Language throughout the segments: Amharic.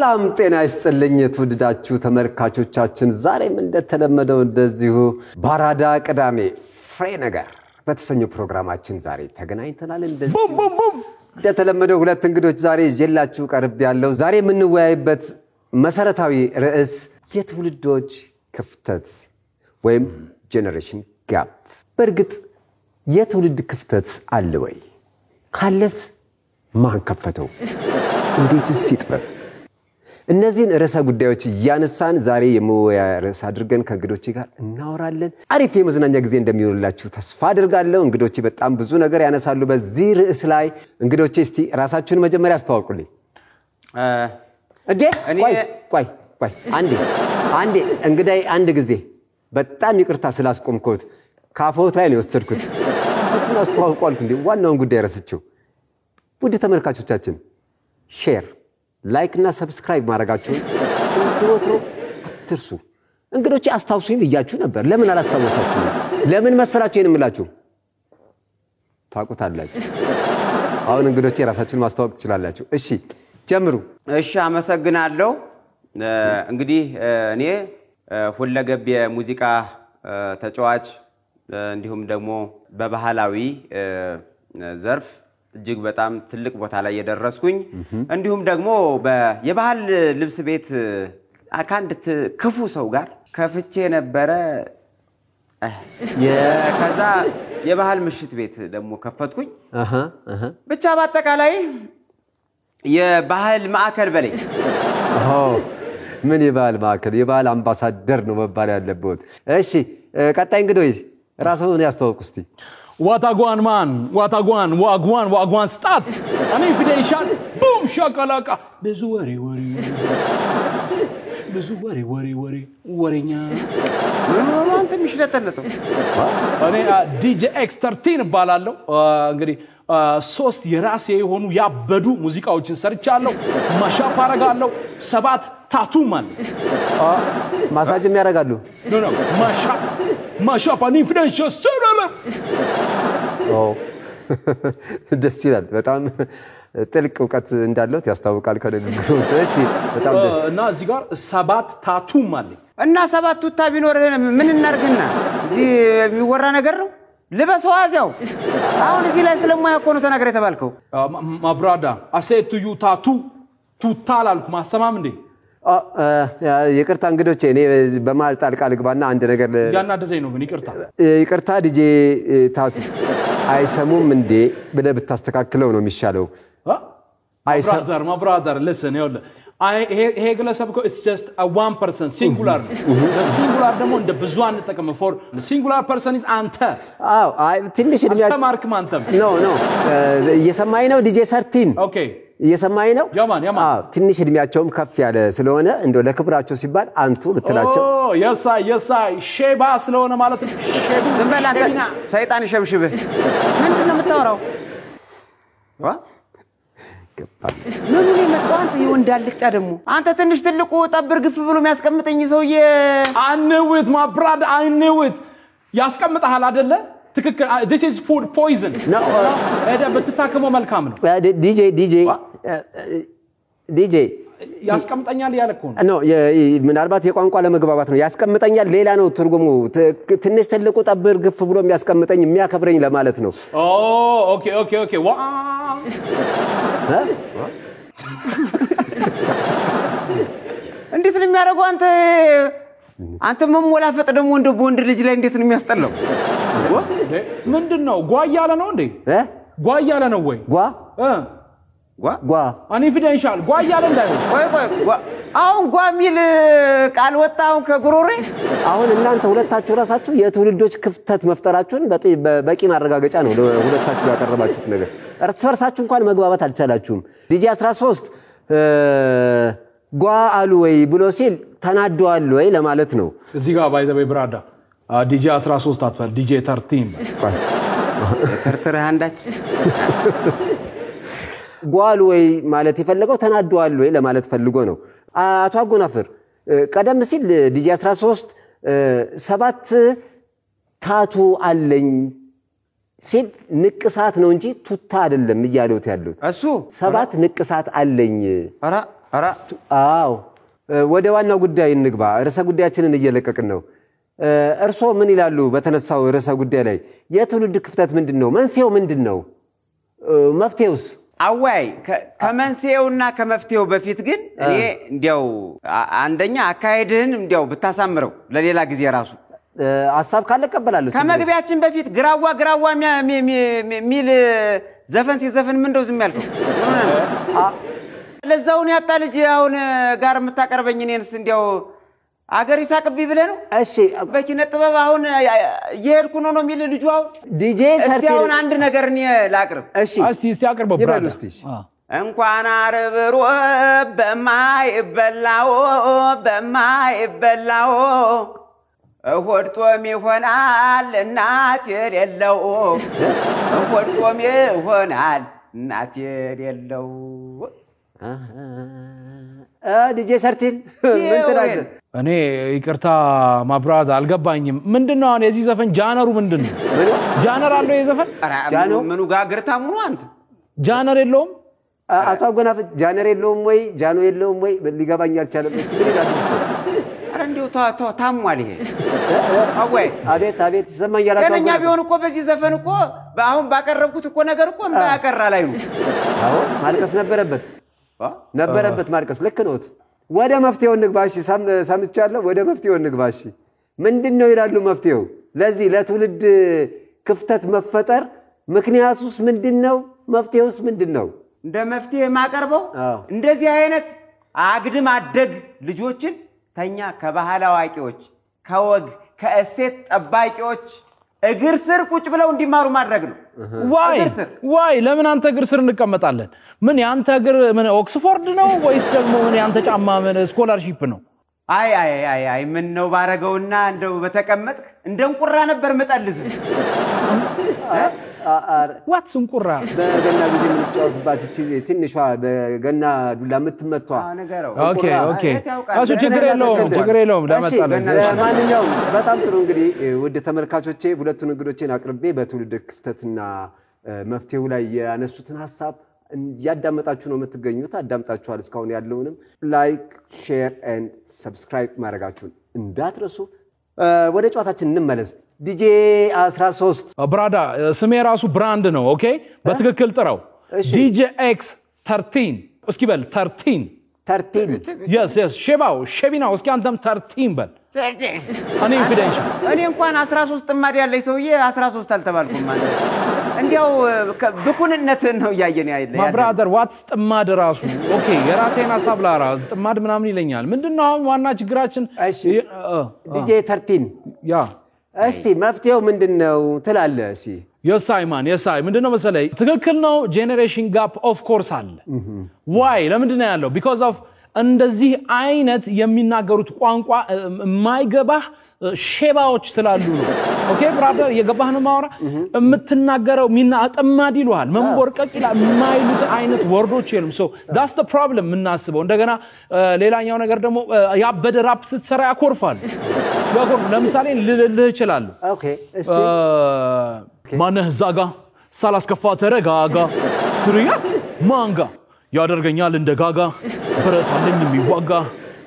ሰላም ጤና ይስጥልኝ የተወደዳችሁ ተመልካቾቻችን ዛሬም እንደተለመደው እንደዚሁ ባራዳ ቅዳሜ ፍሬ ነገር በተሰኘው ፕሮግራማችን ዛሬ ተገናኝተናል እንደተለመደው ሁለት እንግዶች ዛሬ ይዤላችሁ ቀርብ ያለው ዛሬ የምንወያይበት መሰረታዊ ርዕስ የትውልዶች ክፍተት ወይም ጄነሬሽን ጋፕ በርግጥ የትውልድ ክፍተት አለ ወይ ካለስ ማን ከፈተው እንዴትስ ይጥበብ እነዚህን ርዕሰ ጉዳዮች ያነሳን ዛሬ የመወያያ ርዕስ አድርገን ከእንግዶቼ ጋር እናወራለን አሪፍ የመዝናኛ ጊዜ እንደሚሆንላችሁ ተስፋ አድርጋለሁ እንግዶቼ በጣም ብዙ ነገር ያነሳሉ በዚህ ርዕስ ላይ እንግዶቼ እስቲ ራሳችሁን መጀመሪያ አስተዋውቁልኝ ቆይ አንዴ እንግዳይ አንድ ጊዜ በጣም ይቅርታ ስላስቆምኩት ካፎት ላይ ነው የወሰድኩት ራሳችሁን አስተዋውቁልኝ እንዴ ዋናውን ጉዳይ ረስቼው ውድ ተመልካቾቻችን ሼር ላይክ እና ሰብስክራይብ ማድረጋችሁን እንደወትሮ አትርሱ እንግዶቼ አስታውሱኝ ብያችሁ ነበር ለምን አላስታወሳችሁም ለምን መሰላችሁ የምንላችሁ ታውቁታላችሁ አሁን እንግዶቼ ራሳችሁን ማስተዋወቅ ትችላላችሁ እሺ ጀምሩ እሺ አመሰግናለሁ እንግዲህ እኔ ሁለገብ የሙዚቃ ተጫዋች እንዲሁም ደግሞ በባህላዊ ዘርፍ እጅግ በጣም ትልቅ ቦታ ላይ የደረስኩኝ እንዲሁም ደግሞ የባህል ልብስ ቤት አካንድ ክፉ ሰው ጋር ከፍቼ ነበር ከዛ የባህል ምሽት ቤት ደግሞ ከፈትኩኝ ብቻ በአጠቃላይ የባህል ማዕከል በላይ ምን የባህል ማዕከል የባህል አምባሳደር ነው መባል ያለበት እሺ ቀጣይ እንግዶይ ራስዎን ያስተዋውቁ እስቲ Wataguan man, wagwan start. Ani fidation, boom shakalaka. Bezu worry. Worrynya. አንተ ምሽለተለተው እኔ DJ X13 ባላለው እንግዲህ ሶስት የራሴ የሆኑ ያበዱ ሙዚቃዎችን ሰርቻለሁ ማሻፕ አረጋለሁ 7 ታቱም አለ ማሳጅም ያረጋሉ ኖ ማሻፕ አኒ ፊደንሽል ደስ ይላል በጣም ጥልቅ ዕውቀት እንዳለው ያስታውቃል ከነገሩ እሺ በጣም እና እዚህ ጋር 7 ታቱም አለ እና 7 ቱታ ቢኖር ምን እናርግና እዚህ የሚወራ ነገር ነው ልበሰው አዚያው አሁን እዚህ ላይ ስለማያቆኑ ተናገረ ተባልከው ማብራዳ አሴቱ ዩ ታቱ ቱታላልኩ ማሰማም እንዴ ይቅርታ እንግዶቼ እኔ በማል ጣልቃ ልግባና አንድ ነገር ያናደደኝ ነው ግን ይቅርታ ዲጄ ታቱ አይሰሙም እንዴ ብለህ ብታስተካክለው ነው የሚሻለው ማብራዳር listen ይሄ ግለሰብ እኮ it's just a one person singular the singular ደግሞ እንደ ብዙሃን ተጠቀመ for the singular person is አንተ አይ ትንሽ እድሜያችሁ አንተ ማርክ ማንተም ኖ እየሰማኝ ነው ዲጄ 13 ኦኬ እየሰማኝ ነው ያማን ትንሽ እድሜያቸውም ከፍ ያለ ስለሆነ እንደው ለክብራቸው ሲባል አንቱ ብትላቸው የሳይ ሼባ ስለሆነ ማለት ነው ሼቡ ዘመላና ሰይጣን ይሸብሽብህ ምንድነው የምታወራው ምን ነው የመጣው አንተ ይወንዳልቅጫ ደግሞ አንተ ትንሽ ትልቁ ጠብር ግፍ ብሎ የሚያስቀምጠኝ ሰውዬ አንውት my brother አንውት ያስቀምጣል አይደለ ትክክል this is food poison no በትታከመው መልካም ነው ዲጄ ያስቀምጠኛል ያለኮ ነው ኖ ምናልባት የቋንቋ ለመግባባት ነው ያስቀምጠኛል ሌላ ነው ትርጉሙ ትንሽ ትልቁ ጠብር ግፍ ብሎ የሚያስቀምጠኝ የሚያከብረኝ ለማለት ነው ኦኬ ዋ እንዴት ነው የሚያደርገው አንተ መሞላፈጥ ደግሞ እንደ ቦንድ ልጅ ላይ እንዴት ነው የሚያስጠላው ምንድነው ጓያለ ነው እንዴ ጓያለ ነው ወይ ጓ አንኢንፊደንሻል ጓያለ እንዳይሆን ቆይ አሁን ጓሚል ቃል ወጣው ከጉሮሬ አሁን እናንተ ሁለታችሁ ራሳችሁ የትውልዶች ክፍተት መፍጠራችሁን በቂ ማረጋገጫ ነው ለሁለታችሁ ያቀርባችሁት ነገር እርስ በርሳችሁ እንኳን መግባባት አልቻላችሁም ዲጂ 13 ጓ አሉ ወይ ብሎ ሲል ተናደዋል ወይ ለማለት ነው እዚህ ጋር ባይዘበይ ብራዳ ዲጂ 13 አትፈር ዲጂ 13 ተርተራ አንዳች ጓሉ ወይ ማለት ይፈልገው ተናደዋል ወይ ለማለት ፈልጎ ነው አቶ አጎናፍር ቀደም ሲል ዲጂ 13 7 ታቱ አለኝ ሲል ንቅሳት ነው እንጂ ቱታ አይደለም ይያሉት ያሉት እሱ 7 ንቅሳት አለኝ አራ ኧረ አዎ ወደ ዋናው ጉዳይ እንግባ ርዕሰ ጉዳያችንን እየለቀቅን ነው እርሶ ምን ይላሉ በተነሳው ርዕሰ ጉዳይ ላይ የትውልድ ክፍተት ምንድነው መንስኤው ምንድነው መፍትሄውስ አዋይ ከመንስኤውና ከመፍትሄው በፊት ግን እኔ እንዲያው አንደኛ አካሄድህን እንዲያው ብታሳምረው ለሌላ ጊዜ ራሱ ሐሳብ ካለ ቀበላለሁ ከመግቢያችን በፊት ግራዋ ሚል ዘፈን ሲዘፈን ምን እንደው ዝም ያልከው ለዛውን ያጣ ልጅ አሁን ጋር የምታቀርበኝ እኔንስ እንዲያው አገር ይሳቅብኝ ብለህ ነው እሺ በኪነ ጥበብ አሁን እየሄድኩ ነው የሚል ልጁ አሁን ዲጄ ሰርቴ አሁን አንድ ነገር እኔ ላቅርብ እሺ እስቲ አቅርበው ብራዳ እንኳን አርብሮ በማይበላው ሆድጦም ይሆናል እናት የሌለው ሆድጦም ይሆናል እናት የሌለው ዲጄ ሰርቲን ምን ትላለህ እኔ ይቅርታ ማብራዝ አልገባኝም ምንድነው አሁን የዚህ ዘፈን ጃነሩ ምንድነው ጃነር አለው የዘፈን ጃነሩ ምኑ ጋግርታሙ ነው አንተ ጃነር የለውም አቶ አጎናፍ ጃነር የለውም ወይ ጃኖ የለውም ወይ ሊገባኝ አልቻለም እሺ ምን ይላል አረ እንዴው ታሟል ይሄ አወይ አቤት ሰማኝ ያላችሁ ከነኛ ቢሆን እኮ በዚህ ዘፈን እኮ አሁን ባቀረብኩት እኮ ነገር እኮ ማያቀራ ላይ ነው አዎ ማልቀስ ነበረበት ማልቀስ ልክ ነውት ወደ መፍትሄው እንግባሽ ሰምቻለሁ ወደ መፍትሄው እንግባሽ ምንድነው ይላሉ መፍትሄው ለዚህ ለትውልድ ክፍተት መፈጠር ምክንያቱስ ምንድነው መፍትሄውስ ምንድነው እንደ መፍትሄ ማቀርበው እንደዚህ አይነት አግድም አደግ ልጆችን ተኛ ከባህል አዋቂዎች ከወግ ከእሴት ጠባቂዎች እግር ስር ቁጭ ብለው እንዲማሩ ማድረግ ነው ዋይ ለምን አንተ እግር ስር እንቀመጣለን ምን ያንተ እግር ምን ኦክስፎርድ ነው ወይስ ደግሞ ምን ያንተ ጫማ ምን ስኮላርሺፕ ነው አይ ምን ነው ባረገውና እንደው በተቀመጥክ እንደንቁራ ነበር መጣልዝ ዋትስ እንቁራ በገና ጊዜ ምንጫወትባት እቺ ትንሿ በገና ዱላ የምትመቷ ኦኬ አሱ ችግር የለውም ለመጣለኝ ማንኛውም በጣም ጥሩ እንግዲህ ውድ ተመልካቾቼ ሁለቱን እንግዶችን አቅርቤ በትውልድ ክፍተትና መፍትሄው ላይ ያነሱትን ሐሳብ ያዳመጣችሁ ነው የምትገኙት አዳምጣችኋል እስካሁን ያለውንም ላይክ ሼር ኤንድ ሰብስክራይብ ማድረጋችሁን እንዳትረሱ ወደ ጨዋታችን እንመለስ ዲጄ 13 ብራዳ ስሜ ራሱ ብራንድ ነው ኦኬ በትክክል ጥራው ዲጄ ኤክስ 13 እስኪ በል 13 yes ሼቢናው እስኪ አንተም 13 በል እኔ ኢንፊደንሻል እኔ እንኳን 13 ጥማድ ያለኝ ሰውዬ 13 አልተባልኩም ማለት እንዲያው ብኩንነትን ነው ያየን ያይለ ማ ብራዘር ዋትስ ጥማድ ራሱ ኦኬ የራሴን ሐሳብ ላራ ጥማድ ምናምን ይለኛል ምንድነው አሁን ዋና ችግራችን ዲጄ 13 ያ እስቲ መፍትሄው ምንድነው ትላለህ እሺ የሳይ ምንድነው መሰለኝ ትክክል ነው ጄነሬሽን ጋፕ ኦፍ ኮርስ አለ ዋይ ለምንድነው ያለው because of እንደዚህ አይነት የሚናገሩት ቋንቋ ማይገባህ ሼባዎች ስላሉ ነው ኦኬ ብራዘር የገባህ ነው ማውራ የምትናገረው ሚና አጥማድ ይሉሃል መንቦርቀቅ ይላል ማይሉት አይነት ወርዶች የሉም so that's the problem ምናስበው እንደገና ሌላኛው ነገር ደግሞ ያበደ ራፕ ስትሰራ ያኮርፋል ለምሳሌ ልልህ ይችላል ኦኬ እስቲ ማነህ ዛጋ ሳላስከፋ ተረጋጋ ስሪያት ማንጋ ያደርገኛል እንደ ጋጋ ብረት አለኝ የሚዋጋ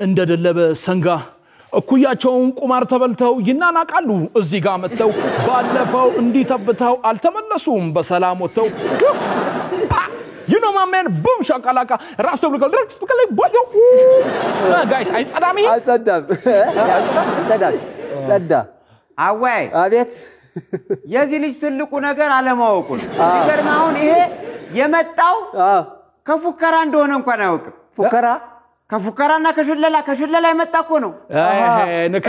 እንደ ደለበ ሰንጋ እኩያቸውን ቁማር ተበልተው ይናናቃሉ እዚህ ጋር መተው ባለፈው እንዲተብተው አልተመለሱም በሰላም ወተው you know my man boom shakalaka rasto ብለቀል ቦዮ guys አይጸዳም ጸዳ አወይ አቤት የዚህ ልጅ ትልቁ ነገር አለማወቁ ይገርማውን ይሄ የመጣው ከፉከራ እንደሆነ እንኳን አያውቅም ከፉከራና ከሽለላ የመጣ እኮ ነው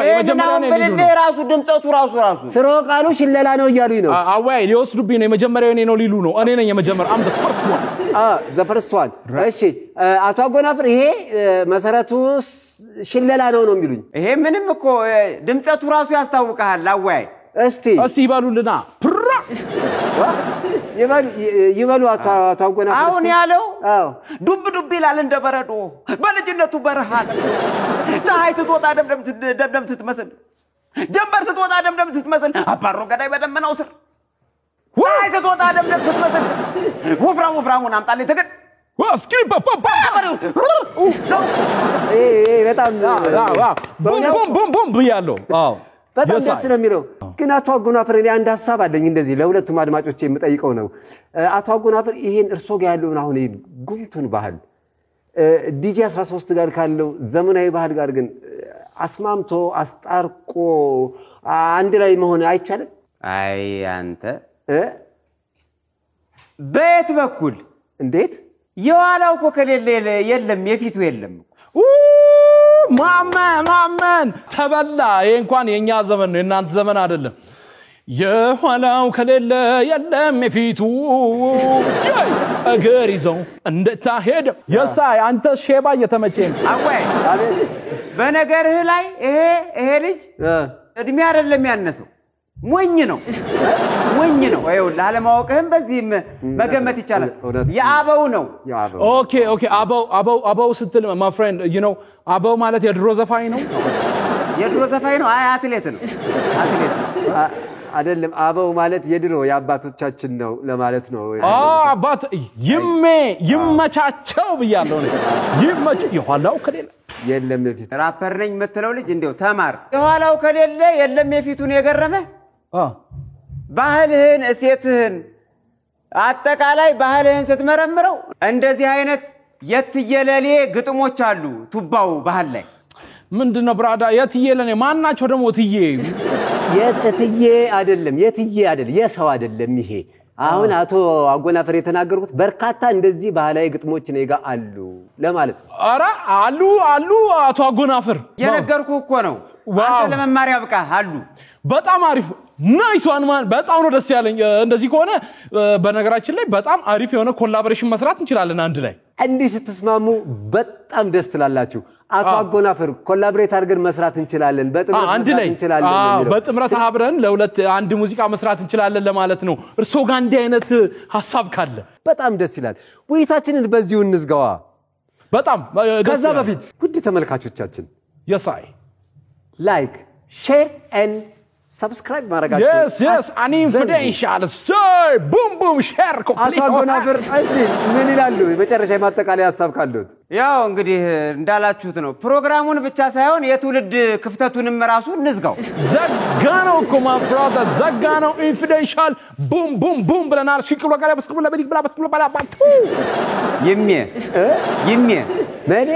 የመጀመሪያው ነው ራሱ ድምጸቱ ራሱ ስሮ ቃሉ ሽለላ ነው እያሉኝ ነው አዋይ ሊወስዱብኝ ነው የመጀመሪያው እኔ ነው ሊሉ ነው እኔ ነኝ የመጀመሪያው am the first one the first one እሺ አቶ አጎናፍር ይሄ መሰረቱ ሽለላ ነው የሚሉኝ ይሄ ምንም እኮ ድምጸቱ ራሱ ያስታውቃል አዋይ እስቲ ይባሉልና ይበሉ አቶ አጎናፍር አሁን ያለው ዱብ ይላል እንደ በረዶ በልጅነቱ በረሃ ፀሐይ ስትወጣ ደምደም ስትመስል ጀንበር ስትወጣ ደምደም ስትመስል አባሮ ገዳይ በደመናው ስር ፀሐይ ስትወጣ ደምደም ስትመስል ወፍራሙን አምጣልኝ ትግል እስኪ በጣም ቦም ብያለሁ። አዎ በጣም ደስ ነው የሚለው። ግን አቶ አጎናፍር እኔ አንድ ሐሳብ አለኝ እንደዚህ ለሁለቱም አድማጮች የምጠይቀው ነው። አቶ አጎናፍር ይሄን እርሶ ጋር ያለውን አሁን ይሄን ጉምቱን ባህል ዲጂ 13 ጋር ካለው ዘመናዊ ባህል ጋር ግን አስማምቶ አስጣርቆ አንድ ላይ መሆን አይቻልም? አይ አንተ በየት በኩል እንዴት የኋላው እኮ ከሌለ የለም የፊቱ የለም። ማመን ተበላ። ይሄ እንኳን የኛ ዘመን ነው የናንተ ዘመን አይደለም። የኋላው ከሌለ የለም የፊቱ እግር ይዘው እንደታሄደ የሳይ አንተ ሼባ እየተመቸኝ አወይ በነገርህ ላይ ይሄ ልጅ እድሜ አይደለም ያነሰው ሞኝ ነው። አይውል አለማወቅህም በዚህም መገመት ይቻላል። የአበው ነው። ኦኬ አበው ስትል my friend you know አበው ማለት የድሮ ዘፋኝ ነው። የድሮ ዘፋኝ ነው። አይ አትሌት ነው። አይደለም አበው ማለት የድሮ የአባቶቻችን ነው ለማለት ነው። አባት ይመቻቸው ብያለሁ ነው። የኋላው ከሌለ የለም የፊቱ ራፐር ነኝ የምትለው ልጅ እንደው ተማር። የኋላው ከሌለ የለም የፊቱን የገረመ ባህልህን እሴትህን አጠቃላይ ባህልህን ስትመረምረው እንደዚህ አይነት የትየለሌ ግጥሞች አሉ ቱባው ባህል ላይ ምንድነው ብራዳ የትየለኔ ማናቸው ደግሞ ትዬ የትዬ አይደለም የሰው አይደለም ይሄ አሁን አቶ አጎናፍር የተናገሩት በርካታ እንደዚህ ባህላዊ ግጥሞች ነው ይጋ አሉ ለማለት ነው። አራ አሉ አቶ አጎናፍር የነገርኩህ እኮ ነው። አንተ ለመማሪያ በቃ አሉ። በጣም አሪፍ ናይስ ዋን ማን በጣም ነው ደስ ያለኝ። እንደዚህ ከሆነ በነገራችን ላይ በጣም አሪፍ የሆነ ኮላቦሬሽን መስራት እንችላለን አንድ ላይ። እንዲህ ስትስማሙ በጣም ደስ ትላላችሁ። አቶ አጎናፍር ኮላቦሬት አድርገን መስራት እንችላለን፣ በጥምረት መስራት እንችላለን የሚለው በጥምረት አብረን ለሁለት አንድ ሙዚቃ መስራት እንችላለን ለማለት ነው። እርሶ ጋር እንዲህ አይነት ሐሳብ ካለ በጣም ደስ ይላል። ውይይታችንን በዚሁ እንዝጋዋ። በጣም ከዛ በፊት ውድ ተመልካቾቻችን የሳይ ላይክ ሼር ኤንድ ሰብስክራይብ ማድረጋችሁ yes an infidential say boom share አቶ አጎናፍር እሺ ምን ይላሉ? የመጨረሻ የማጠቃለያ ሐሳብ ካሉት ያው እንግዲህ እንዳላችሁት ነው። ፕሮግራሙን ብቻ ሳይሆን የትውልድ ክፍተቱንም ራሱ እንዝጋው። ዘጋነው እኮ my brother ዘጋነው infidential boom ብለናል። ሲቅሎ ጋር በስቅሎ ለበዲክ ብላ በስቅሎ ባላ ባቱ ይሜ ማኔ